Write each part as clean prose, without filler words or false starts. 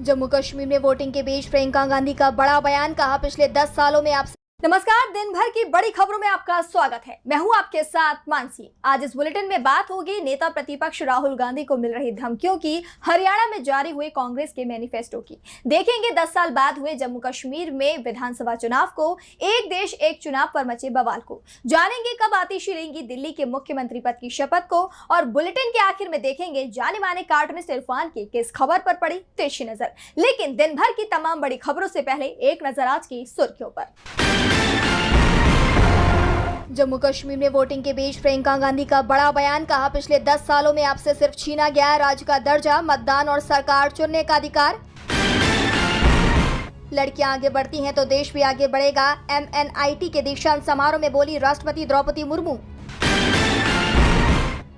जम्मू कश्मीर में वोटिंग के बीच प्रियंका गांधी का बड़ा बयान, कहा पिछले 10 सालों में आपसे। नमस्कार, दिन भर की बड़ी खबरों में आपका स्वागत है। मैं हूं आपके साथ मानसी। आज इस बुलेटिन में बात होगी नेता प्रतिपक्ष राहुल गांधी को मिल रही धमकियों की, हरियाणा में जारी हुए कांग्रेस के मैनिफेस्टो की। देखेंगे 10 साल बाद हुए जम्मू कश्मीर में विधानसभा चुनाव को, एक देश एक चुनाव पर मचे बवाल को। जानेंगे कब आतिशी लेंगी दिल्ली के मुख्यमंत्री पद की शपथ को, और बुलेटिन के आखिर में देखेंगे जाने माने कार्टूनिस्ट इरफान की किस खबर पर पड़ी तिरछी नजर। लेकिन दिन भर की तमाम बड़ी खबरों से पहले एक नजर आज की सुर्खियों पर। जम्मू कश्मीर में वोटिंग के बीच प्रियंका गांधी का बड़ा बयान, कहा पिछले 10 सालों में आपसे सिर्फ छीना गया है राज्य का दर्जा, मतदान और सरकार चुनने का अधिकार। लड़कियां आगे बढ़ती हैं तो देश भी आगे बढ़ेगा, MNIT के दीक्षांत समारोह में बोली राष्ट्रपति द्रौपदी मुर्मू।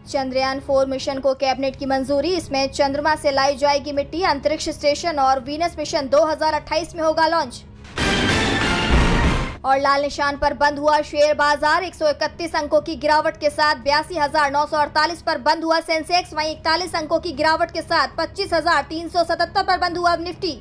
चंद्रयान 4 मिशन को कैबिनेट की मंजूरी, इसमें चंद्रमा से लाई जाएगी मिट्टी। अंतरिक्ष स्टेशन और वीनस मिशन 2028 में होगा लॉन्च। और लाल निशान पर बंद हुआ शेयर बाजार, 131 अंकों की गिरावट के साथ 82,948 पर बंद हुआ सेंसेक्स। वहीं 41 अंकों की गिरावट के साथ 25,377 पर बंद हुआ निफ्टी।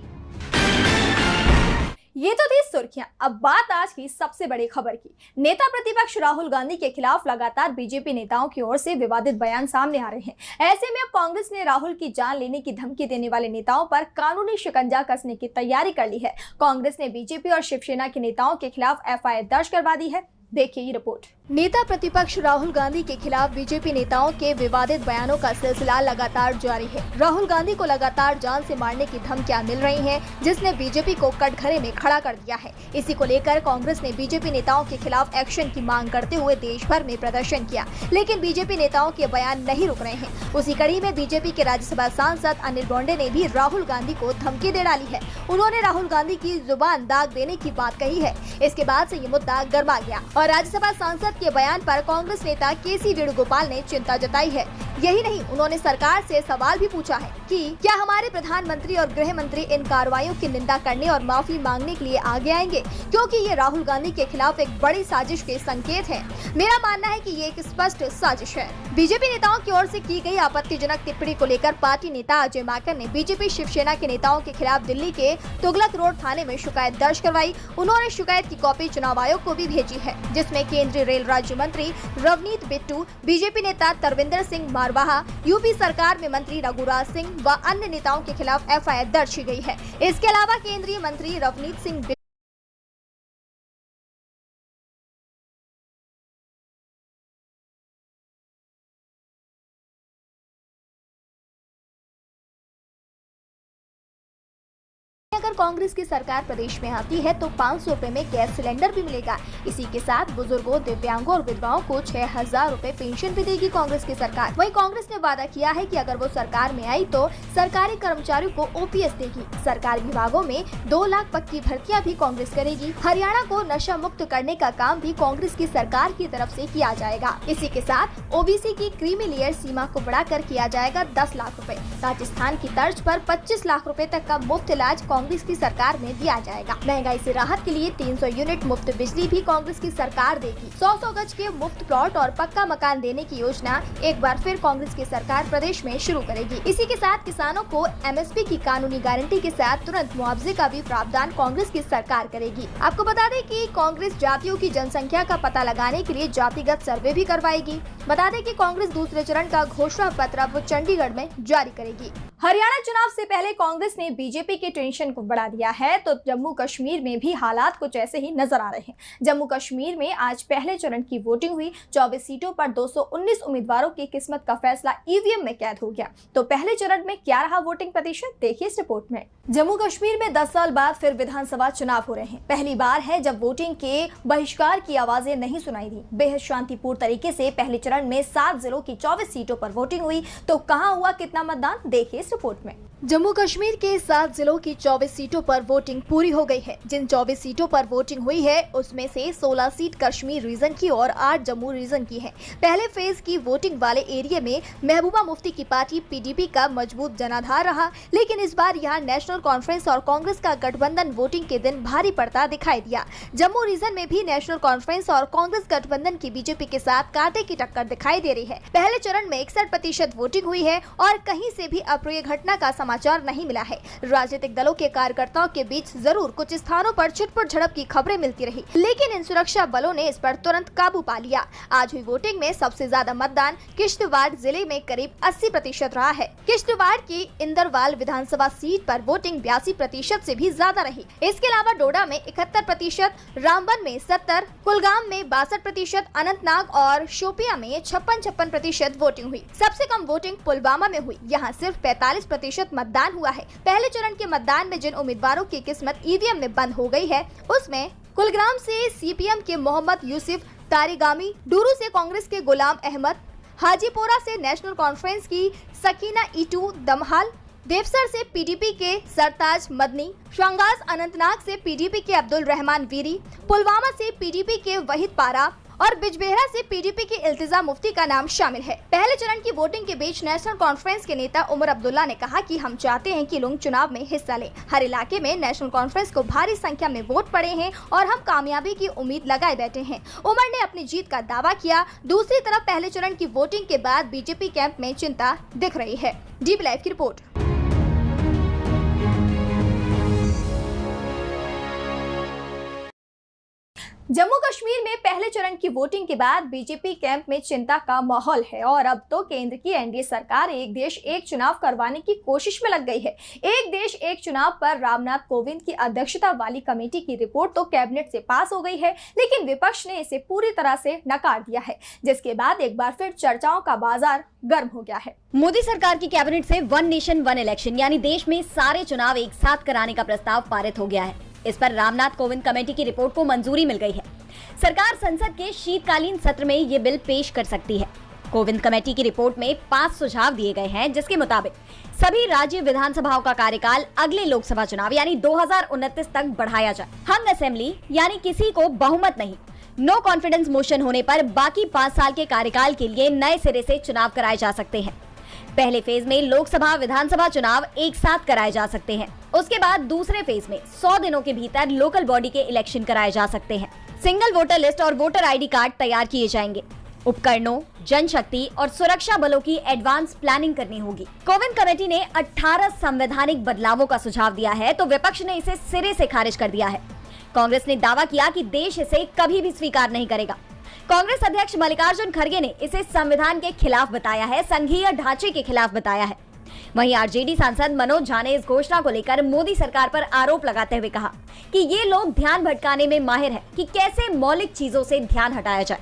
ये तो थी सुर्खियां। अब बात आज की सबसे बड़ी खबर की। नेता प्रतिपक्ष राहुल गांधी के खिलाफ लगातार बीजेपी नेताओं की ओर से विवादित बयान सामने आ रहे हैं। ऐसे में अब कांग्रेस ने राहुल की जान लेने की धमकी देने वाले नेताओं पर कानूनी शिकंजा कसने की तैयारी कर ली है। कांग्रेस ने बीजेपी और शिवसेना के नेताओं के खिलाफ FIR दर्ज करवा दी है। देखिए ये रिपोर्ट। नेता प्रतिपक्ष राहुल गांधी के खिलाफ बीजेपी नेताओं के विवादित बयानों का सिलसिला लगातार जारी है। राहुल गांधी को लगातार जान से मारने की धमकियां मिल रही हैं, जिसने बीजेपी को कटघरे में खड़ा कर दिया है। इसी को लेकर कांग्रेस ने बीजेपी नेताओं के खिलाफ एक्शन की मांग करते हुए देश भर में प्रदर्शन किया, लेकिन बीजेपी नेताओं के बयान नहीं रुक रहे हैं। उसी कड़ी में बीजेपी के राज्यसभा सांसद अनिल बोंडे ने भी राहुल गांधी को धमकी दे डाली है। उन्होंने राहुल गांधी की जुबान दाग देने की बात कही है। इसके बाद से ये मुद्दा गर्मा गया और राज्यसभा सांसद के बयान पर कांग्रेस नेता KC वेणुगोपाल ने चिंता जताई है। यही नहीं, उन्होंने सरकार से सवाल भी पूछा है कि क्या हमारे प्रधानमंत्री और गृह मंत्री इन कार्रवाइयों की निंदा करने और माफी मांगने के लिए आगे आएंगे, क्योंकि ये राहुल गांधी के खिलाफ एक बड़ी साजिश के संकेत है। मेरा मानना है कि ये एक स्पष्ट साजिश है। बीजेपी नेताओं की ओर से की गई आपत्तिजनक टिप्पणी को लेकर पार्टी नेता अजय माकन ने बीजेपी शिवसेना के नेताओं के खिलाफ दिल्ली के तुगलक रोड थाने में शिकायत दर्ज करवाई। उन्होंने शिकायत की कॉपी चुनाव आयोग को भी भेजी है, जिसमें केंद्रीय रेल राज्य मंत्री रवनीत बिट्टू, बीजेपी नेता तरविंदर सिंह मारवाहा, यूपी सरकार में मंत्री रघुराज सिंह व अन्य नेताओं के खिलाफ FIR दर्ज की गई है। इसके अलावा केंद्रीय मंत्री रवनीत सिंह अगर कांग्रेस की सरकार प्रदेश में आती है तो 500 रुपए में गैस सिलेंडर भी मिलेगा। इसी के साथ बुजुर्गों, दिव्यांगों और विधवाओं को 6,000 रुपए पेंशन भी देगी कांग्रेस की सरकार। वहीं कांग्रेस ने वादा किया है कि अगर वो सरकार में आई तो सरकारी कर्मचारियों को OPS देगी। सरकारी विभागों में 2 लाख पक्की भर्तियां भी कांग्रेस करेगी। हरियाणा को नशा मुक्त करने का काम भी कांग्रेस की सरकार की तरफ से किया जाएगा। इसी के साथ OBC की क्रीमी लेयर सीमा को बढ़ाकर किया जाएगा 10 लाख रुपए। राजस्थान की तर्ज पर 25 लाख रुपए तक का मुफ्त इलाज कांग्रेस की सरकार में दिया जाएगा। महंगाई से राहत के लिए 300 यूनिट मुफ्त बिजली भी कांग्रेस की सरकार देगी। 100 गज के मुफ्त प्लॉट और पक्का मकान देने की योजना एक बार फिर कांग्रेस की सरकार प्रदेश में शुरू करेगी। इसी के साथ किसानों को MSP की कानूनी गारंटी के साथ तुरंत मुआवजे का भी प्रावधान कांग्रेस की सरकार करेगी। आपको बता दें कि कांग्रेस जातियों की जनसंख्या का पता लगाने के लिए जातिगत सर्वे भी करवाएगी। बता दें कि कांग्रेस दूसरे चरण का घोषणा पत्र अब चंडीगढ़ में जारी करेगी। हरियाणा चुनाव से पहले कांग्रेस ने बीजेपी के टेंशन को बढ़ा दिया है, तो जम्मू कश्मीर में भी हालात कुछ ऐसे ही नजर आ रहे हैं। जम्मू कश्मीर में आज पहले चरण की वोटिंग हुई। 24 सीटों पर 219 उम्मीदवारों की किस्मत का फैसला EVM में कैद हो गया। तो पहले चरण में क्या रहा वोटिंग प्रतिशत, देखिए इस रिपोर्ट में। जम्मू कश्मीर में 10 साल बाद फिर विधानसभा चुनाव हो रहे हैं। पहली बार है जब वोटिंग के बहिष्कार की आवाजें नहीं सुनाई दी। बेहद शांतिपूर्ण तरीके से पहले चरण में 7 जिलों की 24 सीटों पर वोटिंग हुई। तो कहां हुआ कितना मतदान, देखिए इस रिपोर्ट में। जम्मू कश्मीर के 7 जिलों की 24 सीटों पर वोटिंग पूरी हो गई है। जिन 24 सीटों पर वोटिंग हुई है उसमें से 16 सीट कश्मीर रीजन की और 8 जम्मू रीजन की है। पहले फेज की वोटिंग वाले एरिया में महबूबा मुफ्ती की पार्टी PDP का मजबूत जनाधार रहा, लेकिन इस बार यहाँ नेशनल कॉन्फ्रेंस और कांग्रेस का गठबंधन वोटिंग के दिन भारी पड़ता दिखाई दिया। जम्मू रीजन में भी नेशनल कॉन्फ्रेंस और कांग्रेस गठबंधन की बीजेपी के साथ कांटे की टक्कर दिखाई दे रही है। पहले चरण में 61% वोटिंग हुई है और कहीं से भी अप्रिय घटना का समाचार नहीं मिला है। राजनीतिक दलों के कार्यकर्ताओं के बीच जरूर कुछ स्थानों पर छुटपुट झड़प की खबरें मिलती रही, लेकिन इन सुरक्षा बलों ने इस पर तुरंत काबू पा लिया। आज हुई वोटिंग में सबसे ज्यादा मतदान किश्तवाड़ जिले में करीब 80% रहा है। किश्तवाड़ की इंदरवाल विधानसभा सीट पर वोटिंग 82% से भी ज्यादा रही। इसके अलावा डोडा में 71%, रामबन में 70%, कुलगाम में 62%, अनंतनाग और शोपिया में 56% वोटिंग हुई। सबसे कम वोटिंग पुलवामा में हुई, यहाँ सिर्फ 45% मतदान हुआ है। पहले चरण के मतदान में जिन उम्मीदवारों की किस्मत ईवीएम में बंद हो गई है, उसमें कुलग्राम से सीपीएम के मोहम्मद यूसुफ तारिगामी, डूरू से कांग्रेस के गुलाम अहमद, हाजीपुरा से नेशनल कॉन्फ्रेंस की सकीना ईटू दमहाल, देवसर से पीडीपी के सरताज मदनी, शंगाज अनंतनाग से पीडीपी के अब्दुल रहमान वीरी, पुलवामा से पीडीपी के वहीद पारा और बिजबेहरा से पीडीपी की इल्तिजा मुफ्ती का नाम शामिल है। पहले चरण की वोटिंग के बीच नेशनल कॉन्फ्रेंस के नेता उमर अब्दुल्ला ने कहा कि हम चाहते हैं कि लोग चुनाव में हिस्सा लें। हर इलाके में नेशनल कॉन्फ्रेंस को भारी संख्या में वोट पड़े हैं और हम कामयाबी की उम्मीद लगाए बैठे हैं। उमर ने अपनी जीत का दावा किया। दूसरी तरफ पहले चरण की वोटिंग के बाद बीजेपी कैंप में चिंता दिख रही है। डीबी लाइव की रिपोर्ट। जम्मू कश्मीर में पहले चरण की वोटिंग के बाद बीजेपी कैंप में चिंता का माहौल है और अब तो केंद्र की एनडीए सरकार एक देश एक चुनाव करवाने की कोशिश में लग गई है। एक देश एक चुनाव पर रामनाथ कोविंद की अध्यक्षता वाली कमेटी की रिपोर्ट तो कैबिनेट से पास हो गई है, लेकिन विपक्ष ने इसे पूरी तरह से नकार दिया है, जिसके बाद एक बार फिर चर्चाओं का बाजार गर्म हो गया है। मोदी सरकार की कैबिनेट से वन नेशन वन इलेक्शन यानी देश में सारे चुनाव एक साथ कराने का प्रस्ताव पारित हो गया है। इस पर रामनाथ कोविंद कमेटी की रिपोर्ट को मंजूरी मिल गई है। सरकार संसद के शीतकालीन सत्र में ये बिल पेश कर सकती है। कोविंद कमेटी की रिपोर्ट में 5 सुझाव दिए गए हैं, जिसके मुताबिक सभी राज्य विधानसभाओं का कार्यकाल अगले लोकसभा चुनाव यानी 2029 तक बढ़ाया जाए। हंग असेंबली यानी किसी को बहुमत नहीं, नो कॉन्फिडेंस मोशन होने पर बाकी 5 साल के कार्यकाल के लिए नए सिरे से चुनाव कराए जा सकते हैं। पहले फेज में लोकसभा विधानसभा चुनाव एक साथ कराए जा सकते हैं। उसके बाद दूसरे फेज में 100 दिनों के भीतर लोकल बॉडी के इलेक्शन कराए जा सकते हैं। सिंगल वोटर लिस्ट और वोटर आईडी कार्ड तैयार किए जाएंगे। उपकरणों, जनशक्ति और सुरक्षा बलों की एडवांस प्लानिंग करनी होगी। कोविंद कमेटी ने 18 संवैधानिक बदलावों का सुझाव दिया है, तो विपक्ष ने इसे सिरे से खारिज कर दिया है। कांग्रेस ने दावा किया कि देश इसे कभी भी स्वीकार नहीं करेगा। कांग्रेस अध्यक्ष मल्लिकार्जुन खड़गे ने इसे संविधान के खिलाफ बताया है, संघीय ढांचे के खिलाफ बताया है। वहीं आरजेडी सांसद मनोज झा ने इस घोषणा को लेकर मोदी सरकार पर आरोप लगाते हुए कहा कि ये लोग ध्यान भटकाने में माहिर हैं कि कैसे मौलिक चीजों से ध्यान हटाया जाए।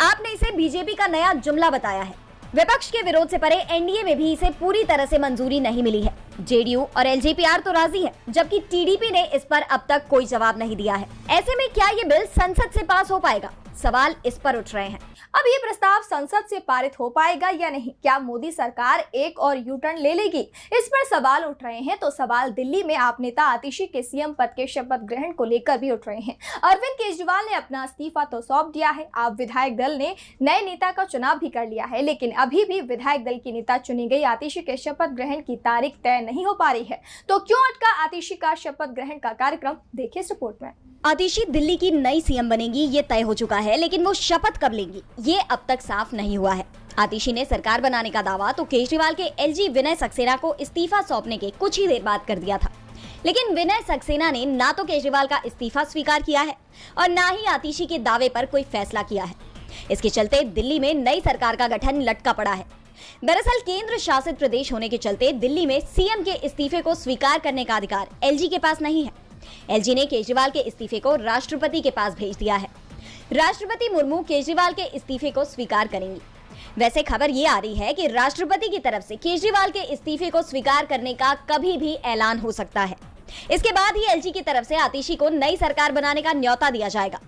आपने इसे बीजेपी का नया जुमला बताया है। विपक्ष के विरोध से परे एनडीए में भी इसे पूरी तरह से मंजूरी नहीं मिली है। जेडीयू और एलजेपीआर तो राजी है, जबकि टीडीपी ने इस पर अब तक कोई जवाब नहीं दिया है। ऐसे में क्या ये बिल संसद से पास हो पाएगा? सवाल इस पर उठ रहे हैं। अब ये प्रस्ताव संसद से पारित हो पाएगा या नहीं? क्या मोदी सरकार एक और यू टर्न ले लेगी? इस पर सवाल उठ रहे हैं। तो सवाल दिल्ली में आप नेता आतिशी के सीएम पद के शपथ ग्रहण को लेकर भी उठ रहे हैं। अरविंद केजरीवाल ने अपना इस्तीफा तो सौंप दिया है। आप विधायक दल ने नए नेता का चुनाव भी कर लिया है, लेकिन अभी भी विधायक दल की नेता चुनी गई आतिशी के शपथ ग्रहण की तारीख तय नहीं हो पा रही है। तो क्यों अटका आतिशी का शपथ ग्रहण का कार्यक्रम? देखिए इस रिपोर्ट में। आतिशी दिल्ली की नई सीएम बनेगी, ये तय हो चुका है, लेकिन वो शपथ कब लेंगी ये अब तक साफ नहीं हुआ है। आतिशी ने सरकार बनाने का दावा तो केजरीवाल के एलजी विनय सक्सेना को इस्तीफा सौंपने के कुछ ही देर बाद कर दिया था, लेकिन विनय सक्सेना ने ना तो केजरीवाल का इस्तीफा स्वीकार किया है और ना ही आतिशी के दावे पर कोई फैसला किया है। इसके चलते दिल्ली में नई सरकार का गठन लटका पड़ा है। दरअसल केंद्र शासित प्रदेश होने के चलते दिल्ली में सीएम के इस्तीफे को स्वीकार करने का अधिकार एलजी के पास नहीं है। एलजी ने केजरीवाल के इस्तीफे को राष्ट्रपति के पास भेज दिया है। राष्ट्रपति मुर्मू केजरीवाल के इस्तीफे को स्वीकार करेंगी। वैसे खबर ये आ रही है कि राष्ट्रपति की तरफ से केजरीवाल के इस्तीफे को स्वीकार करने का कभी भी ऐलान हो सकता है। इसके बाद ही एलजी की तरफ से आतिशी को नई सरकार बनाने का न्योता दिया जाएगा।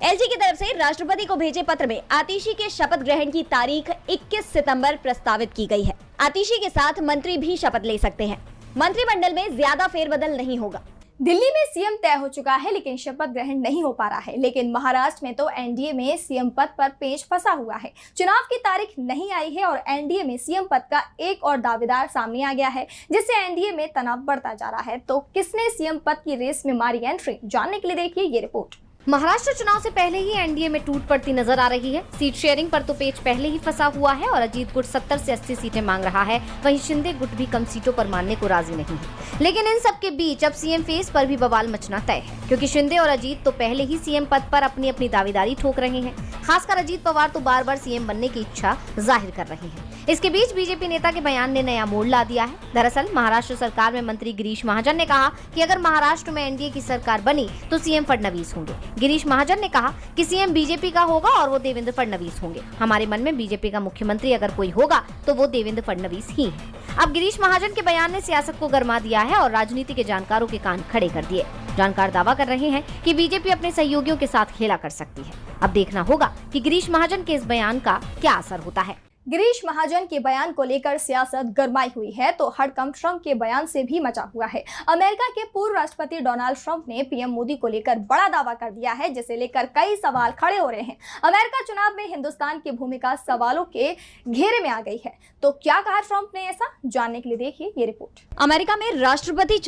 एलजी की तरफ से राष्ट्रपति को भेजे पत्र में आतिशी के शपथ ग्रहण की तारीख 21 सितंबर प्रस्तावित की गई है। आतिशी के साथ मंत्री भी शपथ ले सकते हैं। मंत्रिमंडल में ज्यादा फेरबदल नहीं होगा। दिल्ली में सीएम तय हो चुका है, लेकिन शपथ ग्रहण नहीं हो पा रहा है। लेकिन महाराष्ट्र में तो एनडीए में सीएम पद पर पेच फंसा हुआ है। चुनाव की तारीख नहीं आई है और एनडीए में सीएम पद का एक और दावेदार सामने आ गया है, जिससे एनडीए में तनाव बढ़ता जा रहा है। तो किसने सीएम पद की रेस में मारी एंट्री? जानने के लिए देखिए ये रिपोर्ट। महाराष्ट्र चुनाव से पहले ही एनडीए में टूट पड़ती नजर आ रही है। सीट शेयरिंग पर तो पेच पहले ही फंसा हुआ है और अजीत गुट 70 से 80 सीटें मांग रहा है, वहीं शिंदे गुट भी कम सीटों पर मानने को राजी नहीं है। लेकिन इन सब के बीच अब सीएम फेस पर भी बवाल मचना तय है, क्योंकि शिंदे और अजीत तो पहले ही सीएम पद पर अपनी अपनी दावेदारी ठोक रहे हैं। खासकर अजीत पवार तो बार बार सीएम बनने की इच्छा जाहिर कर रहे हैं। इसके बीच बीजेपी नेता के बयान ने नया मोड़ ला दिया है। दरअसल महाराष्ट्र सरकार में मंत्री गिरीश महाजन ने कहा कि अगर महाराष्ट्र में एनडीए की सरकार बनी तो सीएम फडणवीस होंगे। गिरीश महाजन ने कहा कि सीएम बीजेपी का होगा और वो देवेंद्र फडणवीस होंगे। हमारे मन में बीजेपी का मुख्यमंत्री अगर कोई होगा तो वो देवेंद्र फडणवीस ही है। अब गिरीश महाजन के बयान ने सियासत को गरमा दिया है और राजनीति के जानकारों के कान खड़े कर दिए। जानकार दावा कर रहे हैं कि बीजेपी अपने सहयोगियों के साथ खेला कर सकती है। अब देखना होगा कि गिरीश महाजन के इस बयान का क्या असर होता है। गिरीश महाजन के बयान को लेकर सियासत गरमाई हुई है तो हड़कंप ट्रंप के बयान से भी मचा हुआ है। अमेरिका के पूर्व राष्ट्रपति डोनाल्ड ट्रंप ने पीएम मोदी को लेकर बड़ा दावा कर दिया है, जिसे लेकर कई सवाल खड़े हो रहे हैं। अमेरिका चुनाव में हिंदुस्तान की भूमिका सवालों के घेरे में आ गई है। तो क्या कहा ट्रंप ने, ऐसा जानने के लिए देखिए ये रिपोर्ट। अमेरिका में राष्ट्रपति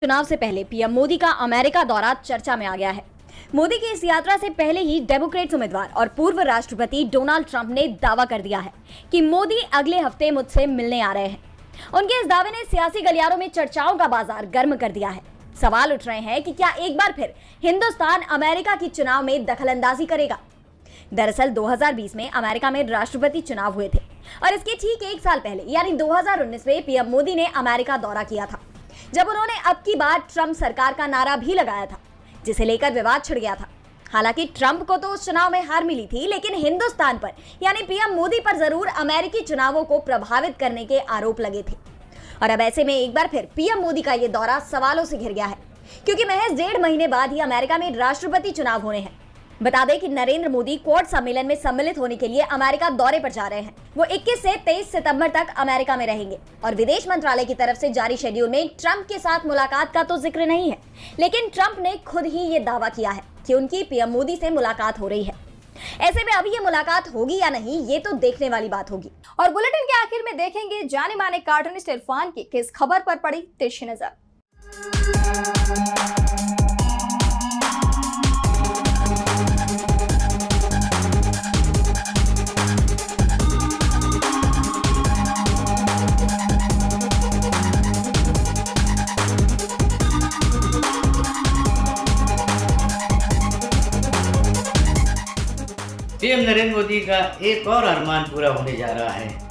चुनाव से पहले पीएम मोदी का अमेरिका दौरा चर्चा में आ गया है। मोदी की इस यात्रा से पहले ही डेमोक्रेट्स उम्मीदवार और पूर्व राष्ट्रपति डोनाल्ड ट्रंप ने दावा कर दिया है कि मोदी अगले हफ्ते मुझसे मिलने आ रहे हैं। उनके इस दावे ने सियासी गलियारों में चर्चाओं का बाजार गर्म कर दिया है। सवाल उठ रहे हैं कि क्या एक बार फिर हिंदुस्तान अमेरिका की चुनाव में दखलंदाजी करेगा। दरअसल 2020 में अमेरिका में राष्ट्रपति चुनाव हुए थे और इसके ठीक एक साल पहले यानी 2019 में पीएम मोदी ने अमेरिका दौरा किया था, जब उन्होंने अब की बार ट्रंप सरकार का नारा भी लगाया था, जिसे लेकर विवाद छिड़ गया था। हालांकि ट्रंप को तो उस चुनाव में हार मिली थी, लेकिन हिंदुस्तान पर यानी पीएम मोदी पर जरूर अमेरिकी चुनावों को प्रभावित करने के आरोप लगे थे। और अब ऐसे में एक बार फिर पीएम मोदी का ये दौरा सवालों से घिर गया है, क्योंकि महज 1.5 महीने बाद ही अमेरिका में राष्ट्रपति चुनाव होने हैं। बता दें कि नरेंद्र मोदी क्वाड सम्मेलन में सम्मिलित होने के लिए अमेरिका दौरे पर जा रहे हैं। वो 21 से 23 सितंबर तक अमेरिका में रहेंगे और विदेश मंत्रालय की तरफ से जारी शेड्यूल में ट्रंप के साथ मुलाकात का तो जिक्र नहीं है, लेकिन ट्रंप ने खुद ही ये दावा किया है कि उनकी पीएम मोदी से मुलाकात हो रही है। ऐसे में अभी ये मुलाकात होगी या नहीं, ये तो देखने वाली बात होगी। और बुलेटिन के आखिर में देखेंगे जाने माने कार्टूनिस्ट इरफान की किस खबर पर पड़ी तिरछी नजर। पीएम नरेंद्र मोदी का एक और अरमान पूरा होने जा रहा है।